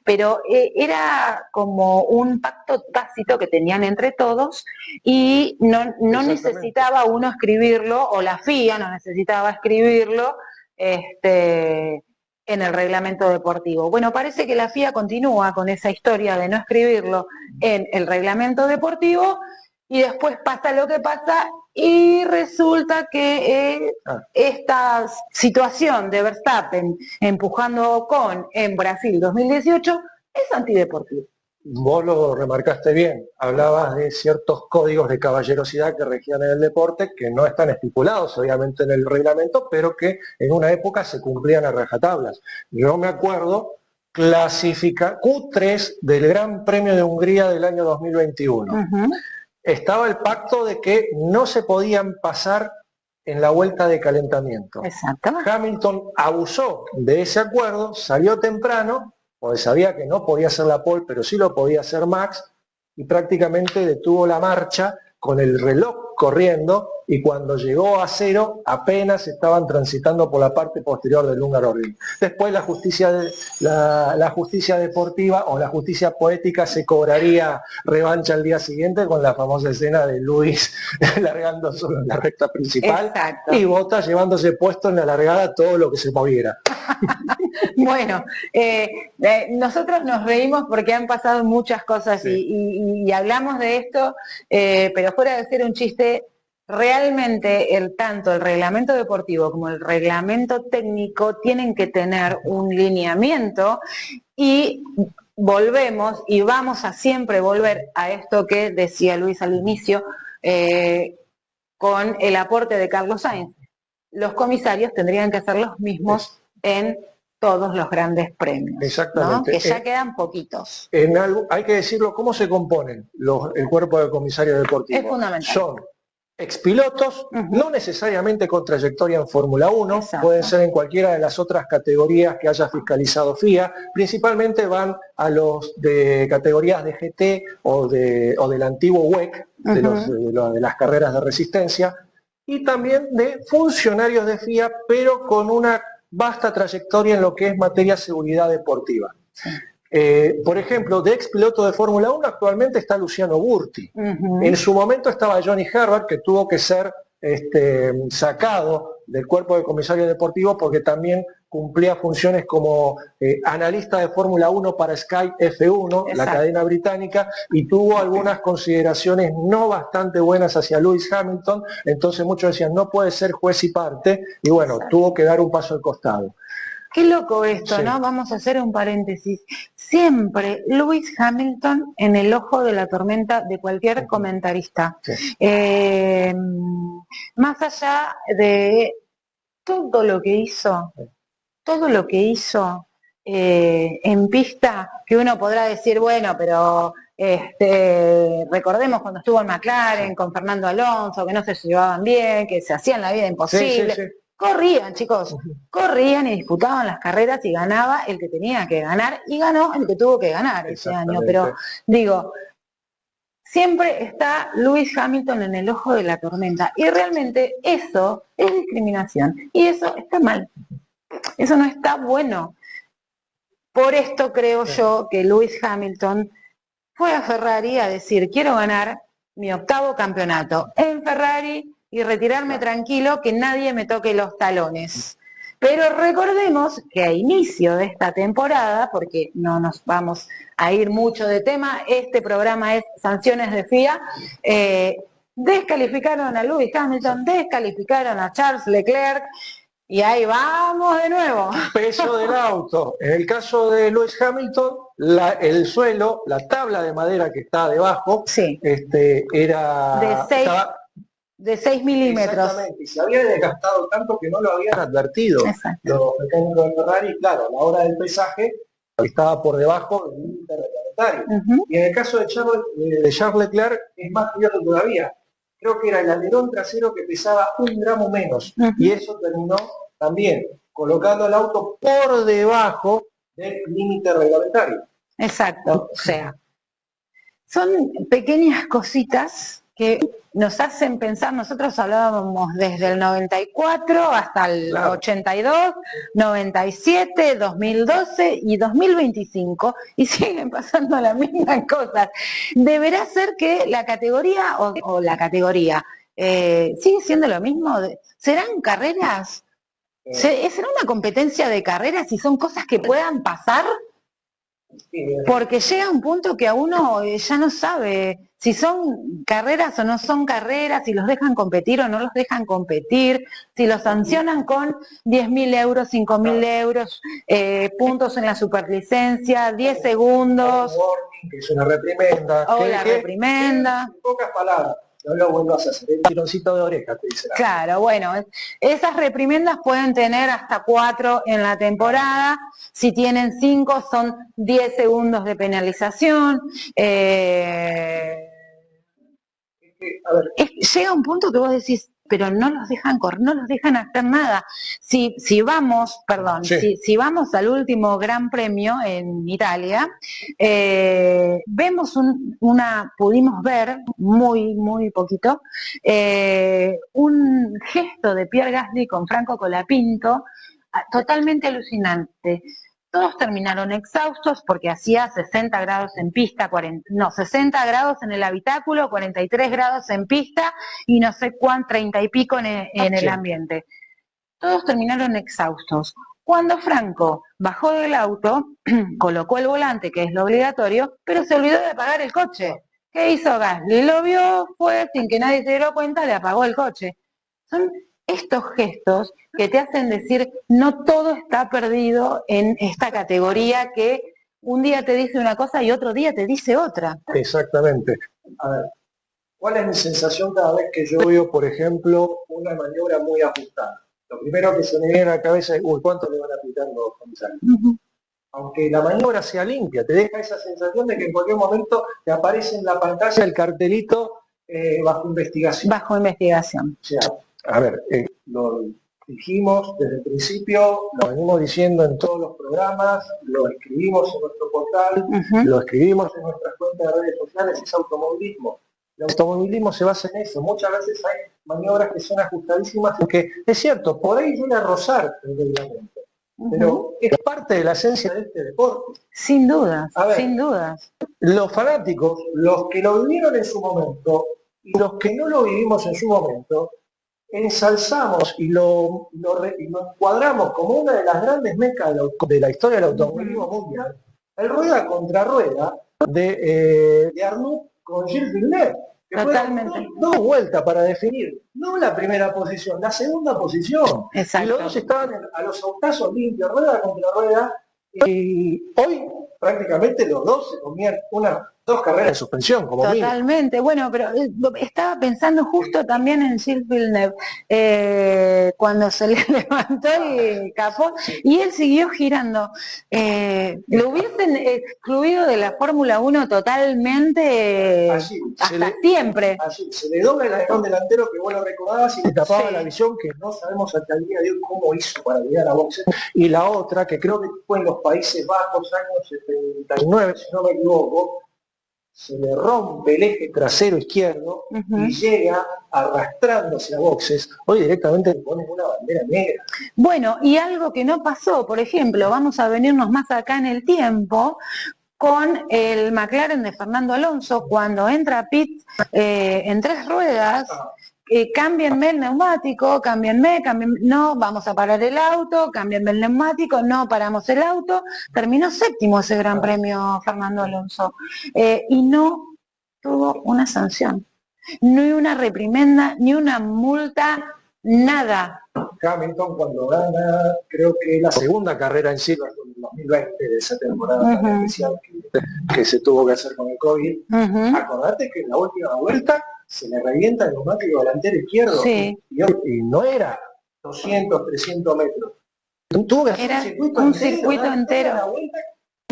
pero era como un pacto tácito que tenían entre todos y no necesitaba uno escribirlo, o la FIA no necesitaba escribirlo, en el reglamento deportivo. Bueno, parece que la FIA continúa con esa historia de no escribirlo en el reglamento deportivo y después pasa lo que pasa y resulta que esta situación de Verstappen empujando a Ocon en Brasil 2018 es antideportivo.
Vos lo remarcaste bien, hablabas de ciertos códigos de caballerosidad que regían en el deporte, que no están estipulados obviamente en el reglamento, pero que en una época se cumplían a rajatablas. Yo me acuerdo clasificar Q3 del Gran Premio de Hungría del año 2021. Estaba el pacto de que no se podían pasar en la vuelta de calentamiento.
Exacto.
Hamilton abusó de ese acuerdo, salió temprano, porque sabía que no podía hacer la pole, pero sí lo podía hacer Max, y prácticamente detuvo la marcha con el reloj corriendo, y cuando llegó a cero apenas estaban transitando por la parte posterior del Hungaroring. Después la justicia deportiva o la justicia poética se cobraría revancha al día siguiente con la famosa escena de Luis largando solo en la recta principal.
Exacto.
Y Bottas llevándose puesto en la largada todo lo que se moviera.
Bueno, nosotros nos reímos porque han pasado muchas cosas y hablamos de esto, pero fuera de ser un chiste, realmente tanto el reglamento deportivo como el reglamento técnico tienen que tener un lineamiento y volvemos y vamos a siempre volver a esto que decía Luis al inicio con el aporte de Carlos Sainz. Los comisarios tendrían que ser los mismos en todos los grandes premios.
Exactamente.
¿No? Que ya quedan poquitos.
Hay que decirlo, ¿cómo se componen el cuerpo de comisarios deportivos?
Es fundamental.
Son expilotos, no necesariamente con trayectoria en Fórmula 1, pueden ser en cualquiera de las otras categorías que haya fiscalizado FIA, principalmente van a los de categorías de GT o del antiguo WEC, de las carreras de resistencia, y también de funcionarios de FIA, pero con una vasta trayectoria en lo que es materia de seguridad deportiva. Por ejemplo, de ex piloto de Fórmula 1 actualmente está Luciano Burti. En su momento estaba Johnny Herbert, que tuvo que ser sacado del cuerpo de comisario deportivo porque también cumplía funciones como analista de Fórmula 1 para Sky F1, la cadena británica, y tuvo algunas consideraciones no bastante buenas hacia Lewis Hamilton, entonces muchos decían, no puede ser juez y parte, y bueno, tuvo que dar un paso al costado.
Qué loco esto, ¿no? Vamos a hacer un paréntesis. Siempre Lewis Hamilton en el ojo de la tormenta de cualquier comentarista. Más allá de todo lo que hizo, en pista, que uno podrá decir, bueno, pero recordemos cuando estuvo en McLaren con Fernando Alonso, que no se llevaban bien, que se hacían la vida imposible. Corrían, chicos, corrían y disputaban las carreras y ganaba el que tenía que ganar y ganó el que tuvo que ganar ese año. Pero digo, siempre está Lewis Hamilton en el ojo de la tormenta y realmente eso es discriminación y eso está mal, eso no está bueno. Por esto creo yo que Lewis Hamilton fue a Ferrari a decir, quiero ganar mi 8º campeonato en Ferrari y retirarme tranquilo, que nadie me toque los talones. Pero recordemos que a inicio de esta temporada, porque no nos vamos a ir mucho de tema, este programa es sanciones de FIA, descalificaron a Lewis Hamilton, descalificaron a Charles Leclerc, y ahí vamos de nuevo.
Peso del auto. En el caso de Lewis Hamilton, el suelo, la tabla de madera que está debajo, era...
De 6 milímetros.
Exactamente, y se había desgastado tanto que no lo habían advertido los mecánicos de Ferrari. Claro, a la hora del pesaje estaba por debajo del límite reglamentario. Y en el caso de Charles Leclerc es más curioso todavía. Creo que era el alerón trasero que pesaba 1 gramo menos. Y eso terminó también colocando el auto por debajo del límite reglamentario.
Exacto, o sea, son pequeñas cositas que nos hacen pensar. Nosotros hablábamos desde el 94 hasta el 82, 97, 2012 y 2025 y siguen pasando las mismas cosas. Deberá ser que la categoría o la categoría sigue siendo lo mismo. ¿Serán carreras? ¿Será una competencia de carreras y son cosas que puedan pasar? Porque llega un punto que a uno ya no sabe si son carreras o no son carreras, si los dejan competir o no los dejan competir, si los sancionan con 10.000 euros, 5.000 euros, puntos en la superlicencia, 10 segundos.
Que es una reprimenda.
O la reprimenda.
En pocas palabras. No lo vuelvas a hacer, el tironcito de oreja, te dice.
Claro, bueno, esas reprimendas pueden tener hasta 4 en la temporada, si tienen 5 son 10 segundos de penalización. Llega un punto que vos decís, pero no los dejan correr, no los dejan hacer nada. Si vamos al último Gran Premio en Italia, pudimos ver muy poquito, un gesto de Pierre Gasly con Franco Colapinto, totalmente alucinante. Todos terminaron exhaustos porque hacía 60 grados en pista, 60 grados en el habitáculo, 43 grados en pista y no sé cuánto, 30 y pico en el ambiente. Todos terminaron exhaustos. Cuando Franco bajó del auto, colocó el volante, que es lo obligatorio, pero se olvidó de apagar el coche. ¿Qué hizo Gasly? Lo vio, fue, sin que nadie se diera cuenta, le apagó el coche. Son estos gestos que te hacen decir, no todo está perdido en esta categoría que un día te dice una cosa y otro día te dice otra.
Exactamente. A ver, ¿cuál es mi sensación cada vez que yo veo, por ejemplo, una maniobra muy ajustada? Lo primero que se me viene a la cabeza es, ¿cuánto le van a aplicar los comisarios? Aunque la maniobra sea limpia, te deja esa sensación de que en cualquier momento te aparece en la pantalla el cartelito bajo investigación.
Bajo investigación.
O sea, a ver, lo dijimos desde el principio, lo venimos diciendo en todos los programas, lo escribimos en nuestro portal, lo escribimos en nuestras cuentas de redes sociales, es automovilismo. El automovilismo se basa en eso. Muchas veces hay maniobras que son ajustadísimas porque, es cierto, por ahí llega a rozar el reglamento, pero es parte de la esencia de este deporte.
Sin dudas, sin dudas.
Los fanáticos, los que lo vivieron en su momento y los que no lo vivimos en su momento, ensalzamos y lo encuadramos como una de las grandes mecas de la historia del automovilismo mundial, el rueda contra rueda de Arnoux con Gilles Villeneuve, que
totalmente.
Dos vueltas para definir, no la primera posición, la segunda posición.
Exacto.
Y los dos estaban a los autazos limpios, rueda contra rueda, y hoy prácticamente los dos se comían dos carreras de suspensión, como
totalmente, mínimo. Bueno, pero estaba pensando justo también en Gilles Villeneuve, cuando se le levantó el capó y él siguió girando. Lo hubiesen excluido de la Fórmula 1 totalmente hasta siempre.
Allí, se le dobla el alerón delantero, que vos lo recordabas, y le tapaba la visión, que no sabemos hasta el día de hoy cómo hizo para llegar a boxes. Y la otra, que creo que fue en los Países Bajos, años 79, si no me equivoco, se le rompe el eje trasero izquierdo y llega arrastrándose a boxes. Hoy directamente le ponen una bandera negra.
Bueno, y algo que no pasó, por ejemplo, vamos a venirnos más acá en el tiempo, con el McLaren de Fernando Alonso, cuando entra a pit en 3 ruedas, cámbienme el neumático, cámbienme, no, vamos a parar el auto, cámbienme el neumático, no paramos el auto, terminó 7º ese Gran Premio Fernando Alonso, y no tuvo una sanción, ni una reprimenda, ni una multa, nada.
Hamilton, cuando gana, creo que la segunda carrera en Silverstone en 2020, de esa temporada tan especial que se tuvo que hacer con el COVID, acordate que en la última vuelta se le revienta el neumático delantero izquierdo, y no era 200, 300 metros. Tuvo que hacer
un circuito entero.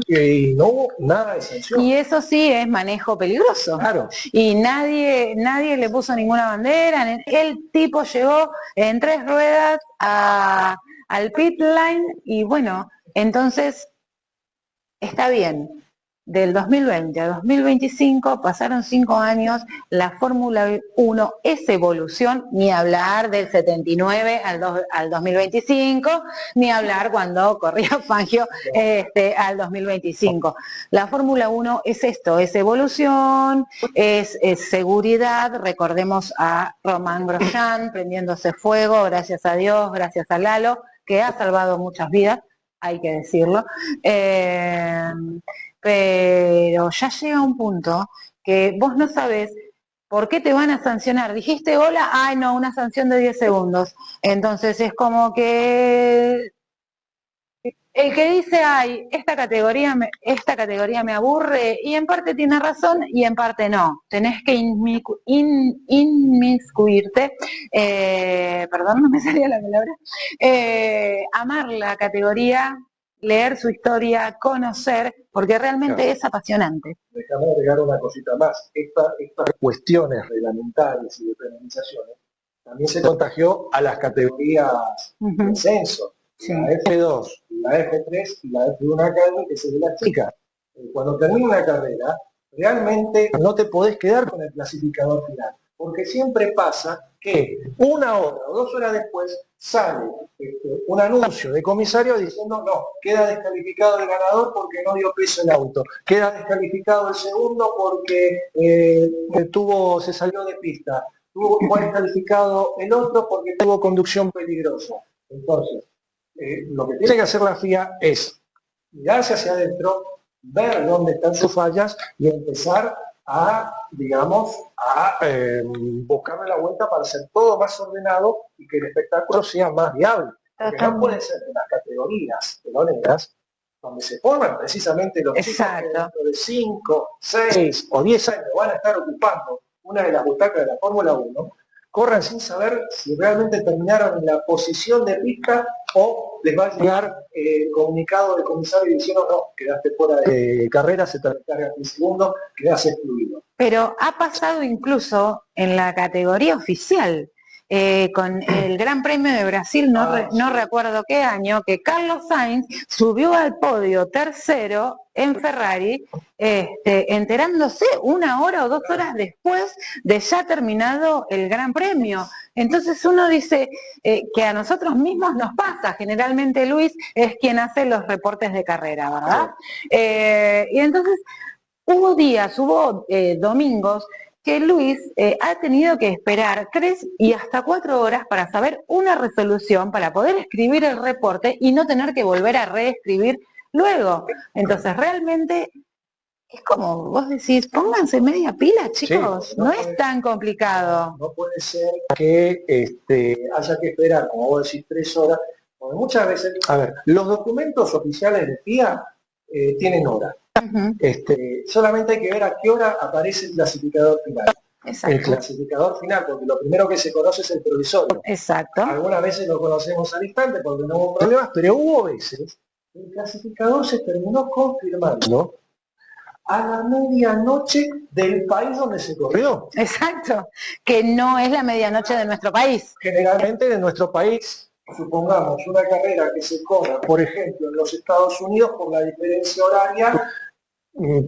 Y no hubo nada de sanción.
Y eso sí es manejo peligroso.
Claro.
Y nadie le puso ninguna bandera. El tipo llegó en 3 ruedas al pit line y bueno, entonces está bien. Del 2020 a 2025 pasaron 5 años, la Fórmula 1 es evolución, ni hablar del 79 al 2025, ni hablar cuando corría Fangio al 2025. La Fórmula 1 es esto, es evolución, es seguridad. Recordemos a Romain Grosjean prendiéndose fuego, gracias a Dios, gracias a Lalo, que ha salvado muchas vidas, hay que decirlo. Pero ya llega un punto que vos no sabés por qué te van a sancionar. Dijiste hola, ay no, una sanción de 10 segundos. Entonces es como que el que dice, ay, esta categoría me aburre, y en parte tiene razón y en parte no. Tenés que inmiscuirte, perdón, no me salía la palabra, amar la categoría, leer su historia, conocer, porque realmente es apasionante.
Déjame agregar una cosita más. Estas cuestiones reglamentarias y de penalizaciones también se contagió a las categorías de ascenso. La F2, la F3 y la F1 Academy, que se ve la chica. Cuando termina una carrera, realmente no te podés quedar con el clasificador final, porque siempre pasa que 1 hora o 2 horas después sale un anuncio de comisario diciendo no, queda descalificado el ganador porque no dio peso el auto, queda descalificado el segundo porque se salió de pista, fue descalificado el otro porque tuvo conducción peligrosa. Entonces, lo que tiene que hacer la FIA es mirarse hacia adentro, ver dónde están sus fallas y empezar a, digamos, buscarle la vuelta para hacer todo más ordenado y que el espectáculo sea más viable. Porque no puede ser en las categorías peloneras donde se forman precisamente los chicos que dentro de 5, 6 o 10 años van a estar ocupando una de las butacas de la Fórmula 1, corran sin saber si realmente terminaron en la posición de pista o les va a llegar el comunicado del comisario diciendo no, quedaste fuera de carrera, se te recarga en segundos, quedas excluido.
Pero ha pasado incluso en la categoría oficial, con el Gran Premio de Brasil, no recuerdo qué año, que Carlos Sainz subió al podio tercero en Ferrari, enterándose 1 hora o 2 horas después de ya terminado el Gran Premio. Entonces uno dice que a nosotros mismos nos pasa, generalmente Luis es quien hace los reportes de carrera, ¿verdad? Y entonces hubo días, hubo domingos, que Luis ha tenido que esperar 3 y hasta 4 horas para saber una resolución, para poder escribir el reporte y no tener que volver a reescribir luego. Entonces, realmente es como vos decís, pónganse media pila, chicos, sí, no es tan complicado.
No puede ser que haya que esperar, como vos decís, 3 horas, porque muchas veces, a ver, los documentos oficiales de FIA tienen hora. Solamente hay que ver a qué hora aparece el clasificador final. Exacto. El clasificador final, porque lo primero que se conoce es el provisorio.
Exacto.
Algunas veces lo conocemos al instante porque no hubo problemas, pero hubo veces que el clasificador se terminó confirmando a la medianoche del país donde se corrió.
Exacto, que no es la medianoche de nuestro país.
Generalmente de nuestro país, supongamos una carrera que se corra, por ejemplo, en los Estados Unidos, por la diferencia horaria,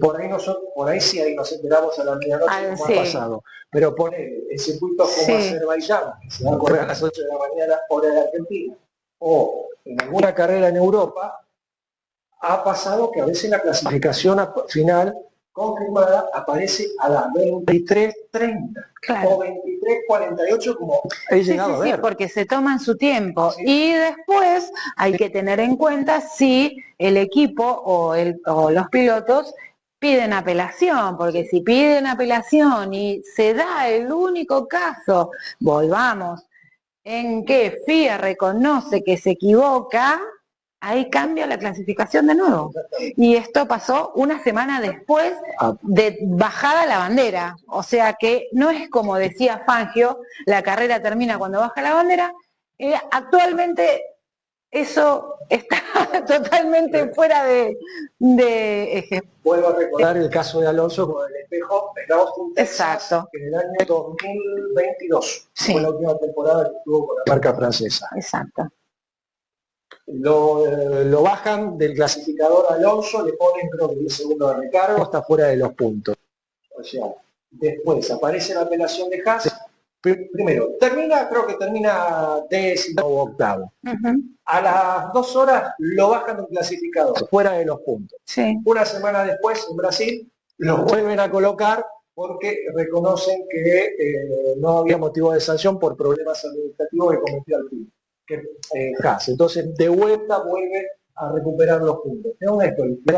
por ahí sí, ahí nos enteramos a la medianoche como ha pasado. Pero poner en circuitos como Azerbaiyán, que se va a correr a las 8 de la mañana, hora de Argentina, o en alguna carrera en Europa, ha pasado que a veces la clasificación final confirmada aparece a las 23:30 o 23:48, como he llegado a ver.
Sí, porque se toman su tiempo. Y después hay que tener en cuenta si el equipo o los pilotos piden apelación, porque si piden apelación y se da el único caso, volvamos, en que FIA reconoce que se equivoca, ahí cambia la clasificación de nuevo. Y esto pasó una semana después de bajada la bandera. O sea que no es como decía Fangio, la carrera termina cuando baja la bandera. Actualmente eso está totalmente fuera de eje.
Vuelvo a recordar el caso de Alonso con el espejo de Austin, Texas, en el año 2022. Fue la última temporada que estuvo con la marca francesa.
Exacto.
Lo bajan del clasificador a Alonso, le ponen creo que 10 segundos de recargo, está fuera de los puntos. O sea, después aparece la apelación de Haas. Primero, creo que termina 10º o 8º. A las 2 horas lo bajan del clasificador, fuera de los puntos. Una semana después, en Brasil, lo vuelven a colocar porque reconocen que no había motivo de sanción por problemas administrativos que cometió el PIB. Haas. Entonces, de vuelta vuelve a recuperar los puntos.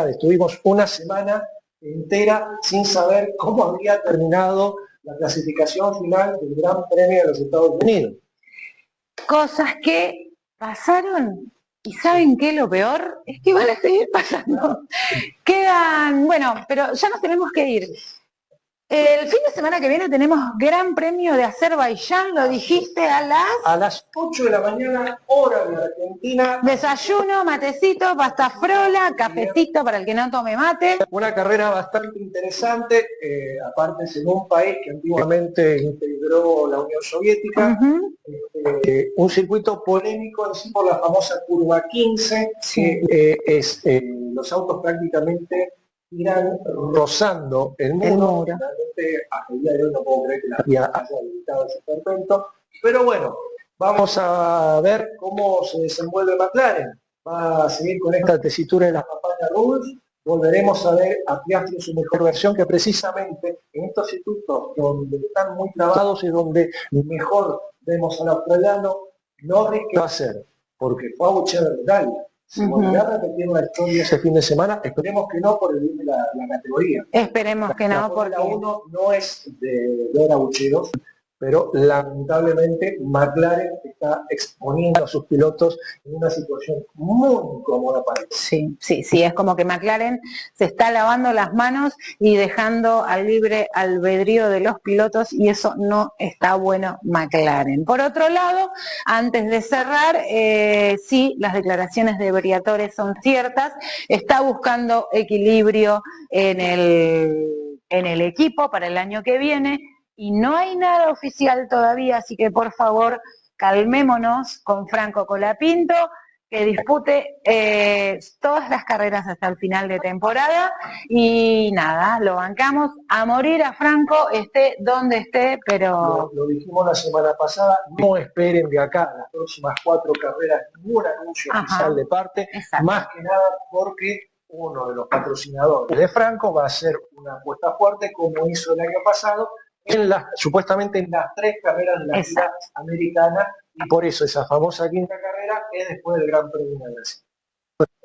Estuvimos una semana entera sin saber cómo había terminado la clasificación final del Gran Premio de los Estados Unidos.
Cosas que pasaron, y ¿saben qué? Lo peor es que van a seguir pasando. Quedan, bueno, pero ya nos tenemos que ir. El fin de semana que viene tenemos Gran Premio de Azerbaiyán, lo dijiste,
a las 8 de la mañana, hora de Argentina.
Desayuno, matecito, pasta frola, cafecito para el que no tome mate.
Una carrera bastante interesante, aparte es en un país que antiguamente integró la Unión Soviética. Un circuito polémico en sí por la famosa curva 15, que los autos prácticamente irán rozando el muro. Realmente hasta el día de hoy no puedo creer que la FIA haya habilitado ese perpento, pero bueno, vamos a ver cómo se desenvuelve McLaren. Va a seguir con esta tesitura de las Papaya Rules. Volveremos a ver a Piastri en su mejor versión, que precisamente en estos circuitos donde están muy trabados y donde mejor vemos al australiano. Norris, ¿qué va a hacer? Porque fue a Buchever de Italia. Si volverá a repetir la historia ese fin de semana, esperemos que no por el bien de la categoría.
Esperemos que no, porque
la 1 no es de ver abucheos, pero lamentablemente McLaren está exponiendo a sus pilotos en una situación muy incómoda para ellos.
Sí, es como que McLaren se está lavando las manos y dejando al libre albedrío de los pilotos, y eso no está bueno, McLaren. Por otro lado, antes de cerrar, sí, las declaraciones de Briatore son ciertas, está buscando equilibrio en el equipo para el año que viene, y no hay nada oficial todavía, así que por favor calmémonos con Franco Colapinto, que dispute todas las carreras hasta el final de temporada, y nada, lo bancamos a morir a Franco, esté donde esté, pero...
Lo dijimos la semana pasada, no esperen de acá a las próximas 4 carreras ningún anuncio oficial de parte, más que nada porque uno de los patrocinadores de Franco va a hacer una apuesta fuerte, como hizo el año pasado, supuestamente en las 3 carreras de la gira americana, y por eso esa famosa quinta carrera es después del Gran Premio de Brasil.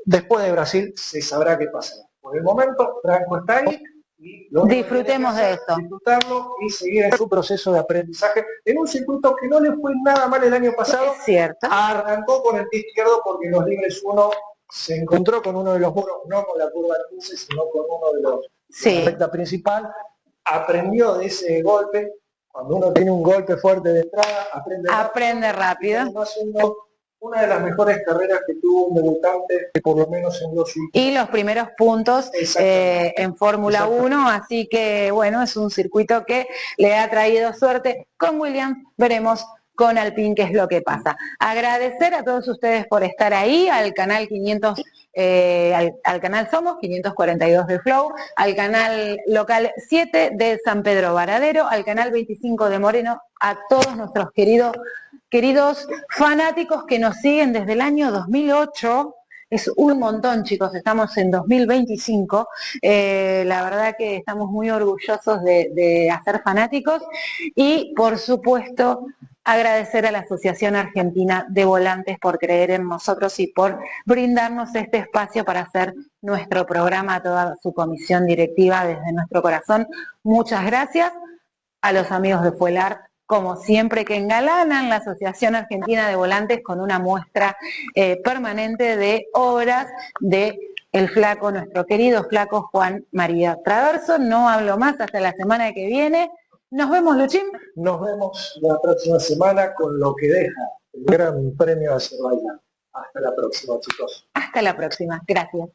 Después de Brasil se sabrá qué pasará. Por el momento, Franco está ahí y
disfrutemos de esto.
Disfrutarlo y seguir en su proceso de aprendizaje en un circuito que no le fue nada mal el año pasado.
Es cierto.
Arrancó con el pie izquierdo porque en los libres 1 se encontró con uno de los muros, no con la curva 15, sino con uno de los de la recta principal. Aprendió de ese golpe. Cuando uno tiene un golpe fuerte de entrada,
aprende rápido.
Una de las mejores carreras que tuvo un debutante, por lo menos en los últimos.
Y los primeros puntos en Fórmula 1, así que bueno, es un circuito que le ha traído suerte. Con Williams veremos con Alpine qué es lo que pasa. Agradecer a todos ustedes por estar ahí, al canal 500, al canal Somos 542 de Flow, al canal local 7 de San Pedro Varadero, al canal 25 de Moreno, a todos nuestros queridos fanáticos que nos siguen desde el año 2008. Es un montón, chicos, estamos en 2025, la verdad que estamos muy orgullosos de hacer fanáticos y, por supuesto, agradecer a la Asociación Argentina de Volantes por creer en nosotros y por brindarnos este espacio para hacer nuestro programa, a toda su comisión directiva desde nuestro corazón. Muchas gracias a los amigos de Fuelar, como siempre, que engalanan la Asociación Argentina de Volantes con una muestra permanente de obras de el flaco, nuestro querido flaco Juan María Traverso. No hablo más, hasta la semana que viene. Nos vemos, Luchín.
Nos vemos la próxima semana con lo que deja el Gran Premio de Azerbaiyán. Hasta la próxima, chicos.
Hasta la próxima. Gracias.